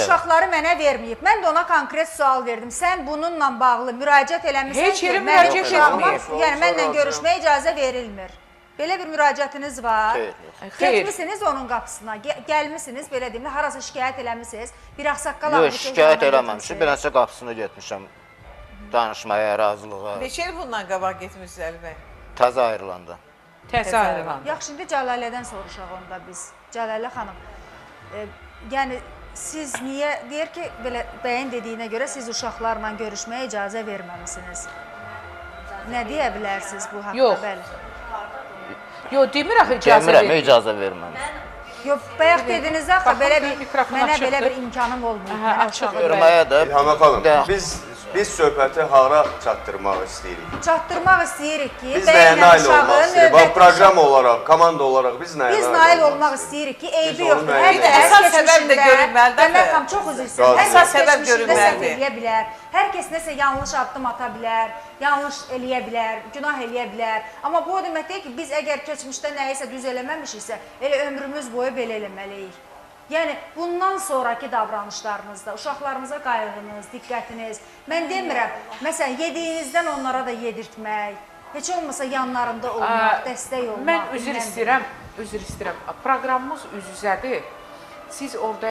uşaqları mənə verməyib. Mən də ona konkret sual verdim. Sən bununla bağlı müraciət eləmirsən Heç yeri müraciət etməyib. Yəni, mənlə görüşməyə icazə verilmir. Belə bir müraciətiniz var. Xeyr. Getmişsiniz onun qapısına, gəlmişsiniz, belə deyim, harasa şikayət eləmişsiniz. Bir ağsaqqal Yox, şikayət eləməmişim. Bir neçə qapısına getmişəm. Danışmaya, razılığa. Neçə il bundan qabaq getmişsiniz Əli bəy? Təzə ayrılanda. Təzə ayrılan. Yaxşı, indi Cəlalədən soruşaq onda biz. Cəlalə xanım, yəni siz niyə, deyir ki, belə bəyin dediyinə görə siz uşaqlarla görüşməyə icazə verməmisiniz. Nə deyə bilərsiniz bu haqda? Yox. Yox, demir axı icazə Demirəm, vermir. icazə verməmişim. Yox, bayaq dediniz axı, belə bir, mikrofon mənə açıqdır. belə bir imkanım olmayıb. Aha, Mənə açıq. Görməyə də... İlham xanım, biz söhbəti hara çatdırmaq istəyirik? Çatdırmaq istəyirik ki, Biz nəyə nail olmaq istəyirik? Bax, proqram olaraq, komanda olaraq biz nəyə biz nail olmaq istəyirik ki, eybi Biz yoxdur. onu Hər müəyyən kəs Əsas səbəb də görünməlidir. Məndən tam çox üzr istəyirəm. Razı Hər olun. kəs Səbəb keçmişində səhv görünməlidir. eləyə bilər. Hər kəs nəsə yanlış addım ata bilər, yanlış eləyə bilər, günah eləyə bilər. Amma bu o demək deyil ki, biz əgər keçmişdə nəyisə düz eləməmişiksə, elə ömrümüz boyu belə eləməliyik. Yəni, bundan sonraki davranışlarınızda, uşaqlarınıza qayğınız, diqqətiniz, mən demirəm, məsələn, yediyinizdən onlara da yedirtmək, heç olmasa yanlarında olmaq, dəstək olmaq. Mən üzr istəyirəm, Proqramımız üz-üzədir. Siz orada